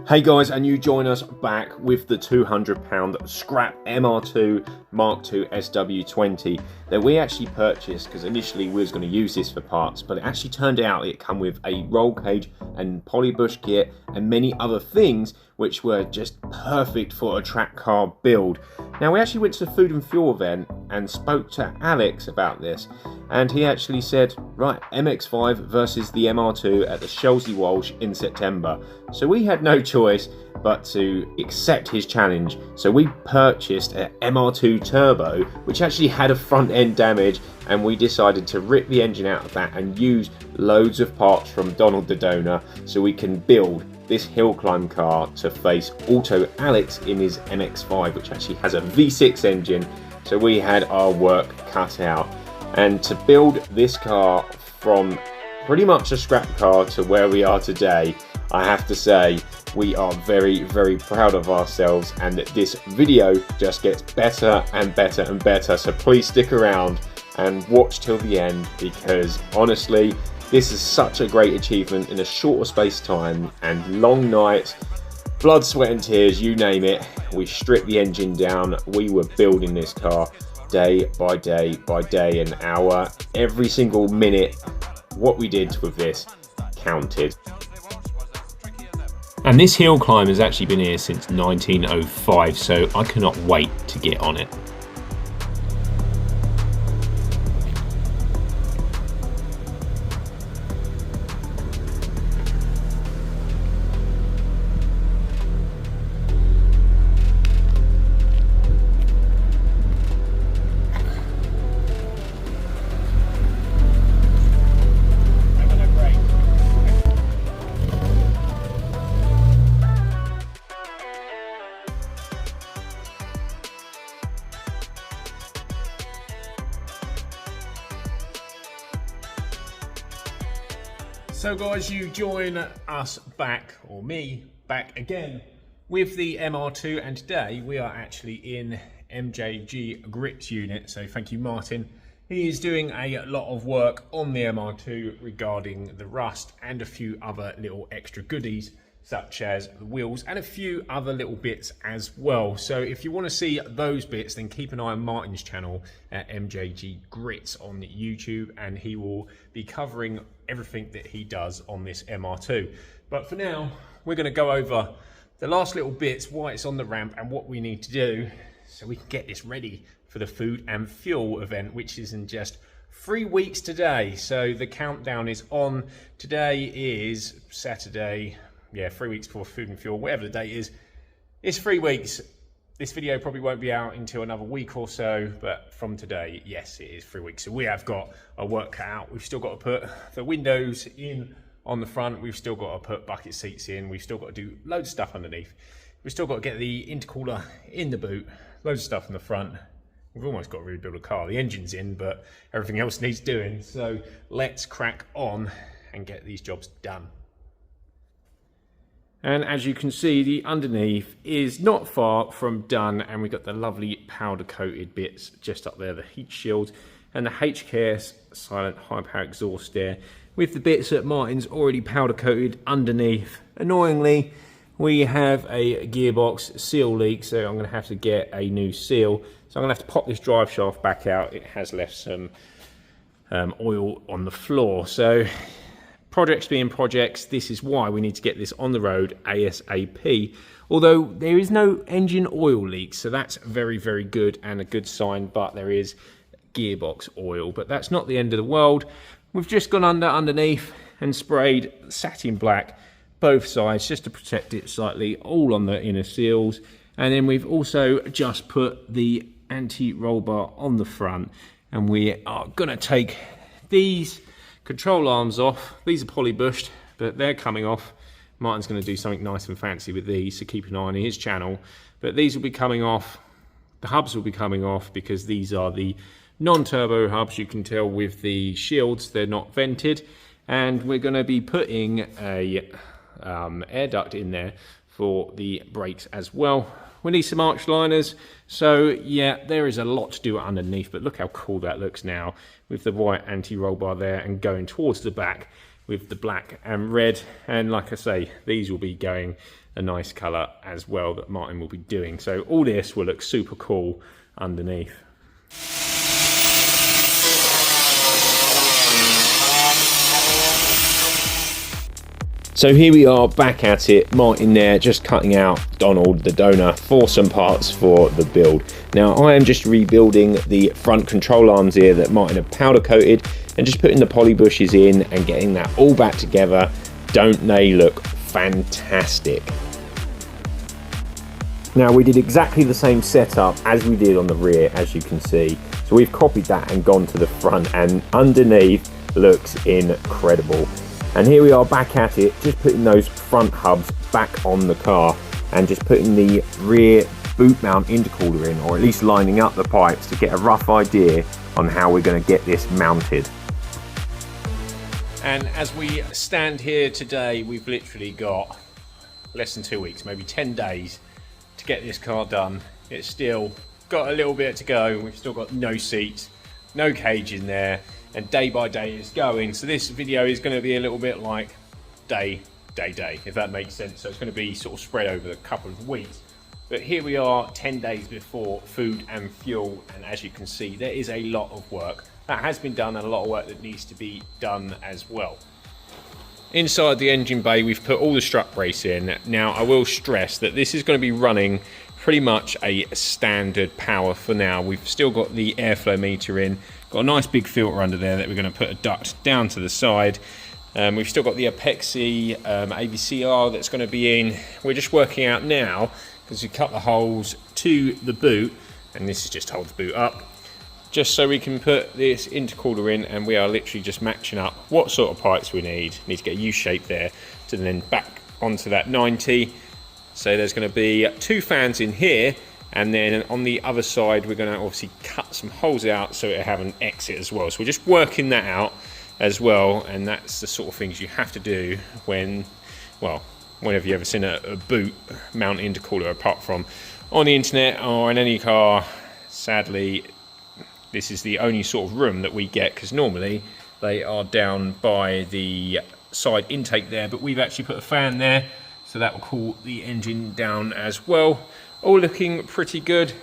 Hey guys, and you join us back with the £200 scrap MR2 Mark II SW20 that we actually purchased because initially we was going to use this for parts, but it actually turned out it come with a roll cage and polybush kit and many other things which were just perfect for a track car build. Now we actually went to the Food and Fuel event and spoke to Alex about this, and he actually said, right, MX5 versus the MR2 at the Shelsley Walsh in September. So we had no choice but to accept his challenge. So we purchased an MR2 Turbo, which actually had a front end damage, and we decided to rip the engine out of that and use loads of parts from Donald the Donor so we can build this hill climb car to face Auto Alex in his MX5, which actually has a V6 engine. So we had our work cut out. And to build this car from pretty much a scrap car to where we are today, I have to say we are very, very proud of ourselves, and that this video just gets better and better and better. So please stick around and watch till the end, because honestly, this is such a great achievement in a shorter space time and long nights, blood, sweat and tears, you name it. We stripped the engine down. We were building this car day by day by day, an hour, every single minute. What we did with this counted. And this hill climb has actually been here since 1905, so I cannot wait to get on it. So guys, you join us back, or me, back again with the MR2, and today we are actually in MJG Grits unit. So thank you, Martin. He is doing a lot of work on the MR2 regarding the rust and a few other little extra goodies, such as the wheels and a few other little bits as well. So if you want to see those bits, then keep an eye on Martin's channel at MJG Grits on YouTube, and he will be covering everything that he does on this MR2. But for now, we're going to go over the last little bits, why it's on the ramp and what we need to do so we can get this ready for the Food and Fuel event, which is in just 3 weeks today. So the countdown is on. Today is Saturday. Yeah, 3 weeks before Food and Fuel, whatever the date is. It's 3 weeks. This video probably won't be out until another week or so, but from today, yes, it is 3 weeks. So we have got our work cut out. We've still got to put the windows in on the front. We've still got to put bucket seats in. We've still got to do loads of stuff underneath. We've still got to get the intercooler in the boot. Loads of stuff in the front. We've almost got to rebuild a car. The engine's in, but everything else needs doing. So let's crack on and get these jobs done. And as you can see, the underneath is not far from done, and we've got the lovely powder coated bits just up there, the heat shield and the HKS silent high power exhaust there, with the bits that Martin's already powder coated underneath. Annoyingly, we have a gearbox seal leak, so I'm going to have to get a new seal. So I'm going to have to pop this drive shaft back out. It has left some oil on the floor. So projects being projects, this is why we need to get this on the road ASAP. Although there is no engine oil leak, so that's very, very good and a good sign, but there is gearbox oil. But that's not the end of the world. We've just gone underneath and sprayed satin black both sides just to protect it slightly, all on the inner seals. And then we've also just put the anti-roll bar on the front, and we are going to take these control arms off. These are polybushed, but they're coming off. Martin's going to do something nice and fancy with these, so keep an eye on his channel. But these will be coming off. The hubs will be coming off because these are the non-turbo hubs. You can tell with the shields, they're not vented. And we're going to be putting a air duct in there for the brakes as well. We need some arch liners. So yeah, there is a lot to do underneath, but look how cool that looks now with the white anti-roll bar there and going towards the back. with the black and red, and like I say, these will be going a nice colour as well that Martin will be doing. So all this will look super cool underneath. So here we are back at it, Martin there just cutting out Donald the donor for some parts for the build. Now I am just rebuilding the front control arms here that Martin had powder coated and just putting the poly bushes in and getting that all back together. Don't they look fantastic? Now we did exactly the same setup as we did on the rear, as you can see. So we've copied that and gone to the front, and underneath looks incredible. And here we are back at it, just putting those front hubs back on the car and just putting the rear boot mount intercooler in, or at least lining up the pipes to get a rough idea on how we're going to get this mounted. And as we stand here today, we've literally got less than 2 weeks, maybe 10 days to get this car done. It's still got a little bit to go. We've still got no seats, no cage in there, and day by day is going. So this video is going to be a little bit like day, if that makes sense. So it's going to be sort of spread over a couple of weeks. But here we are 10 days before food and fuel, and as you can see, there is a lot of work that has been done and a lot of work that needs to be done as well. Inside the engine bay, we've put all the strut brace in. Now I will stress that this is going to be running pretty much a standard power for now. We've still got the airflow meter in, got a nice big filter under there that we're going to put a duct down to the side. We've still got the Apexi AVCR that's going to be in. We're just working out now, because we cut the holes to the boot, and this is just to hold the boot up, just so we can put this intercooler in, and we are literally just matching up what sort of pipes we need. Need to get a U-shape there to then back onto that 90. So there's going to be 2 fans in here, and then on the other side we're going to obviously cut some holes out so it'll have an exit as well. So we're just working that out as well, and that's the sort of things you have to do when, well, whenever you've ever seen a boot mount intercooler, apart from on the internet or in any car. Sadly, this is the only sort of room that we get, because normally they are down by the side intake there, but we've actually put a fan there, so that will cool the engine down as well. All looking pretty good.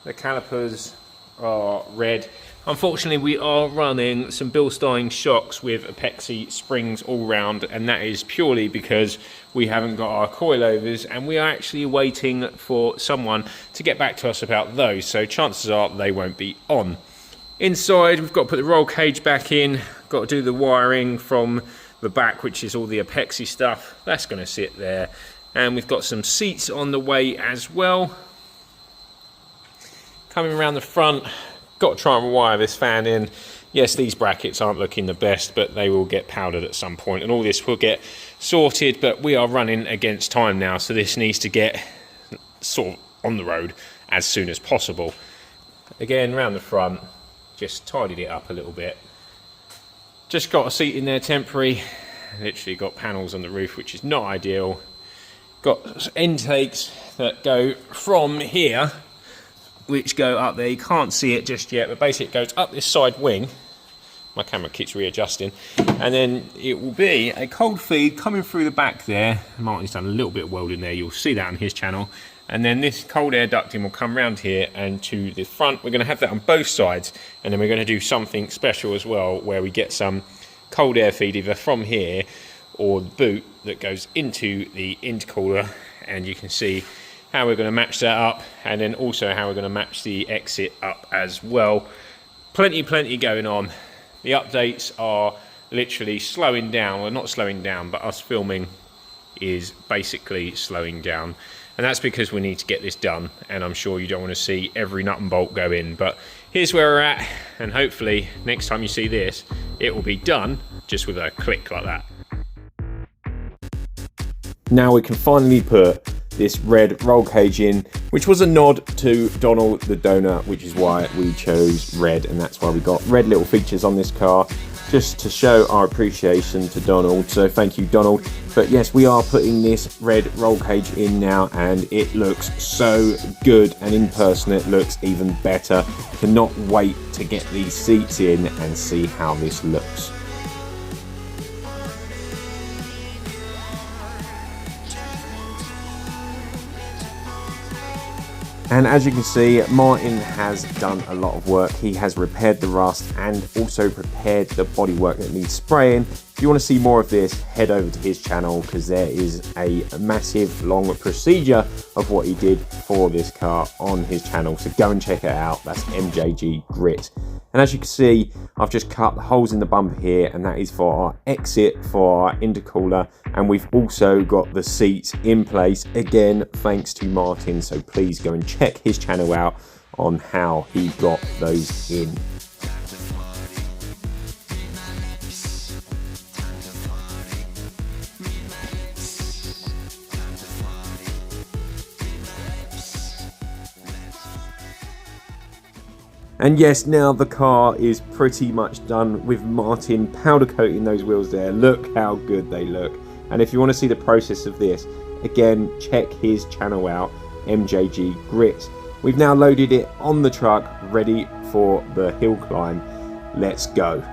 The calipers are red. Unfortunately, we are running some Bilstein shocks with Apexi springs all round, and that is purely because we haven't got our coilovers, and we are actually waiting for someone to get back to us about those, so chances are they won't be on. Inside, we've got to put the roll cage back in, got to do the wiring from the back, which is all the Apexi stuff. That's going to sit there. And we've got some seats on the way as well. Coming around the front, got to try and wire this fan in. Yes, these brackets aren't looking the best, but they will get powdered at some point, and all this will get sorted. But we are running against time now, so this needs to get sort of on the road as soon as possible. Again, round the front, just tidied it up a little bit. Just got a seat in there temporary. Literally got panels on the roof, which is not ideal. Got intakes that go from here, which go up there. You can't see it just yet, but basically it goes up this side wing. My camera keeps readjusting. And then it will be a cold feed coming through the back there. Martin's done a little bit of welding there. You'll see that on his channel. And then this cold air ducting will come round here and to the front. We're going to have that on both sides. And then we're going to do something special as well, where we get some cold air feed either from here or the boot that goes into the intercooler, and you can see how we're going to match that up, and then also how we're going to match the exit up as well. Plenty going on. The updates are literally slowing down. Well, not slowing down, but us filming is basically slowing down, and that's because we need to get this done, and I'm sure you don't want to see every nut and bolt go in, but here's where we're at, and hopefully next time you see this it will be done just with a click like that. Now we can finally put this red roll cage in, which was a nod to Donald the donor, which is why we chose red, and that's why we got red little features on this car, just to show our appreciation to Donald. So thank you, Donald. But yes, we are putting this red roll cage in now, and it looks so good, and in person it looks even better. Cannot wait to get these seats in and see how this looks. And as you can see, Martin has done a lot of work. He has repaired the rust and also prepared the bodywork that needs spraying. If you want to see more of this, head over to his channel because there is a massive long procedure of what he did for this car on his channel. So go and check it out. That's MJG Grit. And as you can see, I've just cut the holes in the bumper here, and that is for our exit for our intercooler. And we've also got the seats in place, again, thanks to Martin. So please go and check his channel out on how he got those in. And yes, now the car is pretty much done with Martin powder coating those wheels there. Look how good they look. And if you want to see the process of this, again, check his channel out, MJG Grit. We've now loaded it on the truck, ready for the hill climb. Let's go.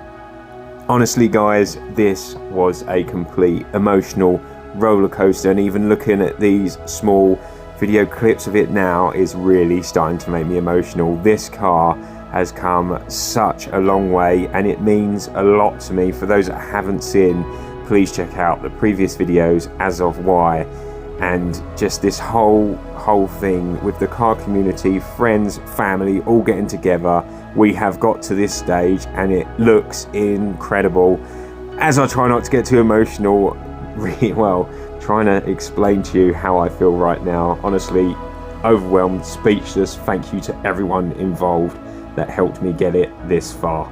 Honestly, guys, this was a complete emotional roller coaster, and even looking at these small video clips of it now is really starting to make me emotional. This car has come such a long way, and it means a lot to me. For those that haven't seen, please check out the previous videos as of why, and just this whole thing with the car community, friends, family, all getting together. We have got to this stage and it looks incredible. As I try not to get too emotional, really, well, trying to explain to you how I feel right now, honestly, overwhelmed, speechless. Thank you to everyone involved that helped me get it this far.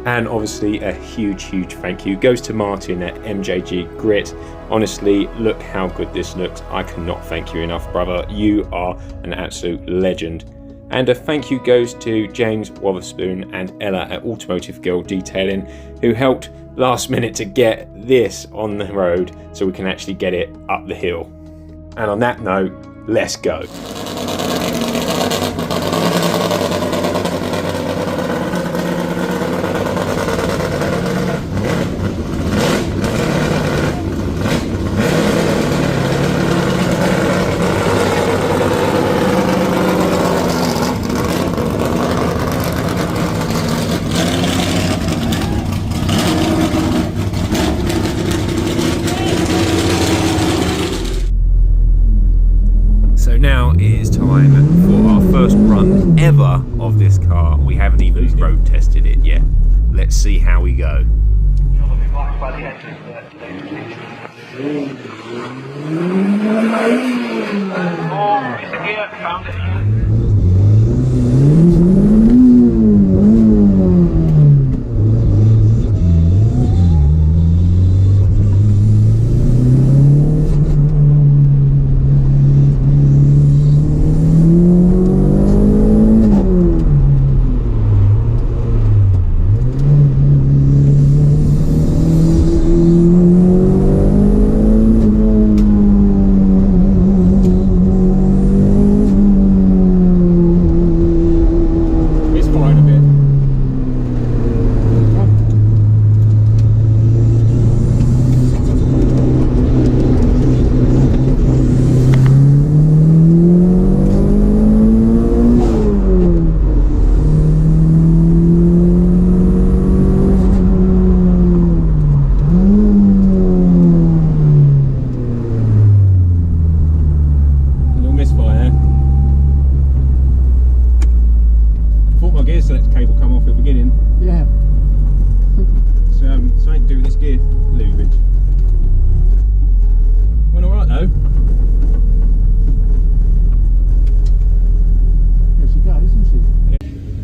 And obviously a huge thank you goes to Martin at MJG Grit. Honestly, look how good this looks. I cannot thank you enough, brother. You are an absolute legend. And a thank you goes to James Wotherspoon and Ella at Automotive Girl Detailing, who helped last minute to get this on the road so we can actually get it up the hill. And on that note, let's go. Now it is time for our first run ever of this car. We haven't even road tested it yet. Let's see how we go.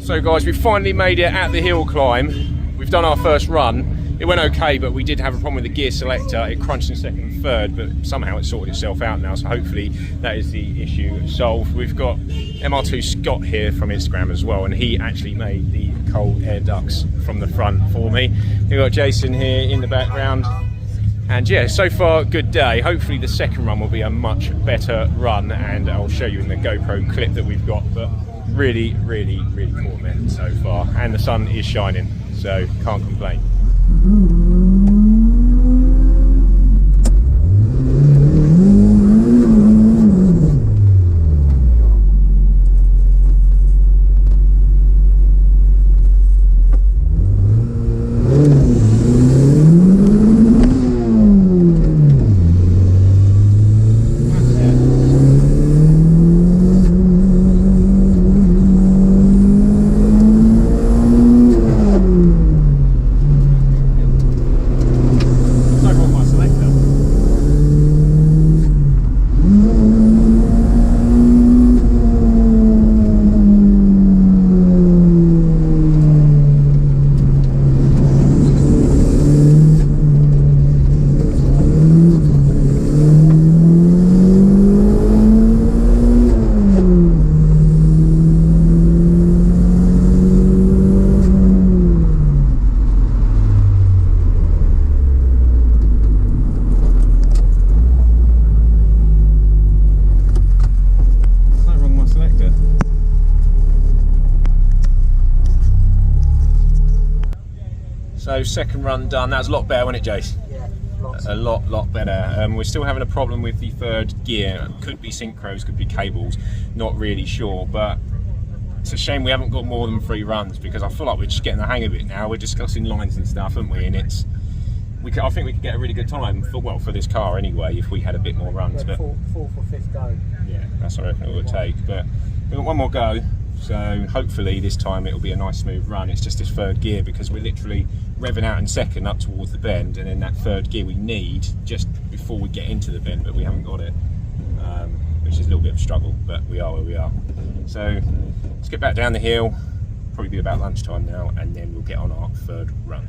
So guys, we finally made it at the hill climb. We've done our first run. It went okay, but we did have a problem with the gear selector. It crunched in second and third, but somehow it sorted itself out now, so hopefully that is the issue solved. We've got MR2 Scott here from Instagram as well, and he actually made the cold air ducts from the front for me. We've got Jason here in the background. And yeah, so far, good day. Hopefully the second run will be a much better run, and I'll show you in the GoPro clip that we've got. But really cool event so far, and the sun is shining, so can't complain. So second run done. That was a lot better, wasn't it, Jace? Yeah, lots. A lot better. We're still having a problem with the third gear. Could be synchros, could be cables. Not really sure, but it's a shame we haven't got more than 3 runs, because I feel like we're just getting the hang of it now. We're discussing lines and stuff, aren't we? And it's I think we could get a really good time for this car anyway if we had a bit more runs. Yeah, but fourth or fifth go. Yeah, that's what I reckon it would take. But we've got one more go, so hopefully this time it'll be a nice smooth run. It's just this third gear, because we're literally revving out in second up towards the bend, and then that third gear we need just before we get into the bend, but we haven't got it, which is a little bit of a struggle, but we are where we are. So let's get back down the hill, probably be about lunchtime now, and then we'll get on our third run.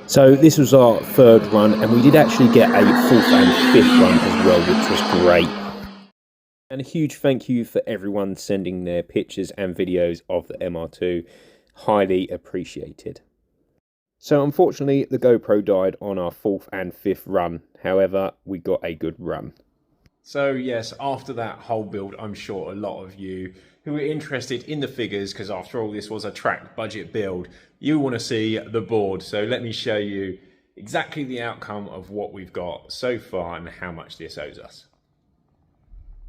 So this was our third run, and we did actually get a fourth and fifth run as well, which was great. And a huge thank you for everyone sending their pictures and videos of the MR2. Highly appreciated. So unfortunately the GoPro died on our fourth and fifth run. However, we got a good run. So yes, after that whole build, I'm sure a lot of you who are interested in the figures, because after all this was a tracked budget build, you want to see the board. So let me show you exactly the outcome of what we've got so far and how much this owes us.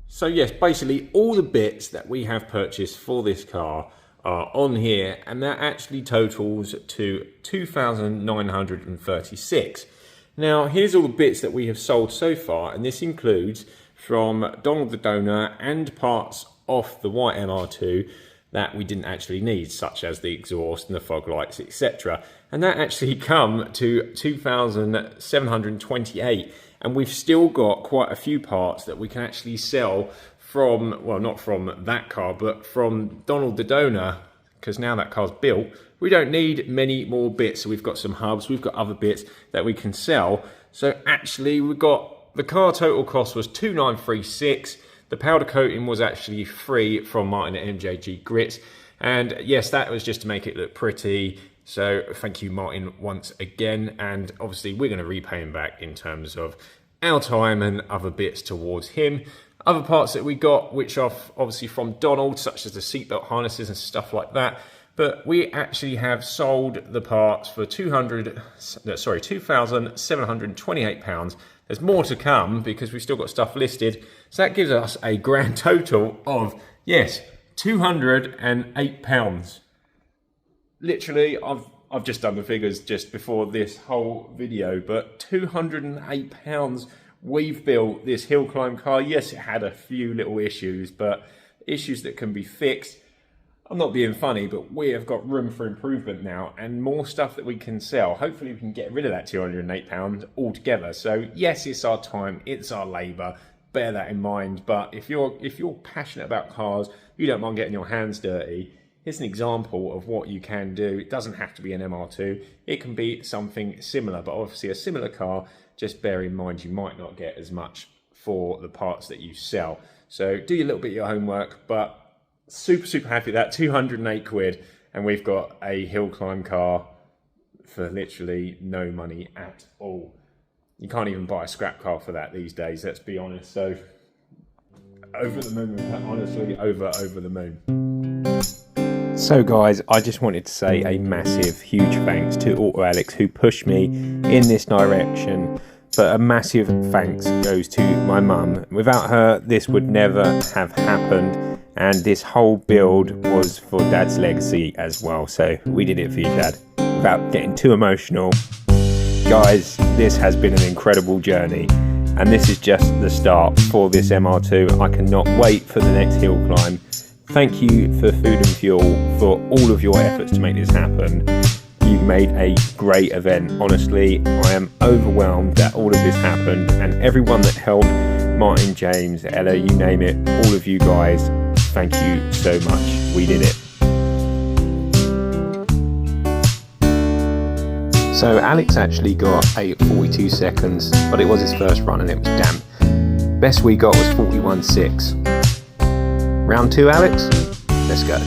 So yes, basically all the bits that we have purchased for this car are on here, and that actually totals to 2,936. Now here's all the bits that we have sold so far, and this includes from Donald the Donor and parts off the white MR2 that we didn't actually need, such as the exhaust and the fog lights, etc. And that actually come to 2,728, and we've still got quite a few parts that we can actually sell from, well, not from that car, but from Donald the Donor, because now that car's built, we don't need many more bits. So we've got some hubs, we've got other bits that we can sell. So actually we've got, the car total cost was 2,936. The powder coating was actually free from Martin at MJG Grits. And yes, that was just to make it look pretty. So thank you, Martin, once again. And obviously we're going to repay him back in terms of our time and other bits towards him. Other parts that we got, which are obviously from Donald, such as the seatbelt harnesses and stuff like that. But we actually have sold the parts for £2,728. There's more to come because we've still got stuff listed. So that gives us a grand total of, yes, £208. Literally, I've just done the figures just before this whole video, but £208 we've built this hill climb car. Yes, it had a few little issues, but issues that can be fixed. I'm not being funny, but we have got room for improvement now and more stuff that we can sell. Hopefully we can get rid of that £208 altogether. So yes, it's our time, it's our labour, bear that in mind. But if you're passionate about cars, you don't mind getting your hands dirty, here's an example of what you can do. It doesn't have to be an MR2, it can be something similar, but obviously a similar car, just bear in mind you might not get as much for the parts that you sell. So do your little bit of your homework, but super happy that 208 quid, and we've got a hill climb car for literally no money at all. You can't even buy a scrap car for that these days, let's be honest. So over the moon with that, honestly, over the moon. So guys, I just wanted to say a massive, huge thanks to Auto Alex who pushed me in this direction. But a massive thanks goes to my mum. Without her, this would never have happened. And this whole build was for Dad's legacy as well. So we did it for you, Dad. Without getting too emotional, guys, this has been an incredible journey. And this is just the start for this MR2. I cannot wait for the next hill climb. Thank you for Food and Fuel for all of your efforts to make this happen. You've made a great event. Honestly, I am overwhelmed that all of this happened, and everyone that helped, Martin, James, Ella, you name it, all of you guys, thank you so much. We did it. So Alex actually got a 42 seconds, but it was his first run and it was damp. Best we got was 41.6. Round 2, Alex? Let's go.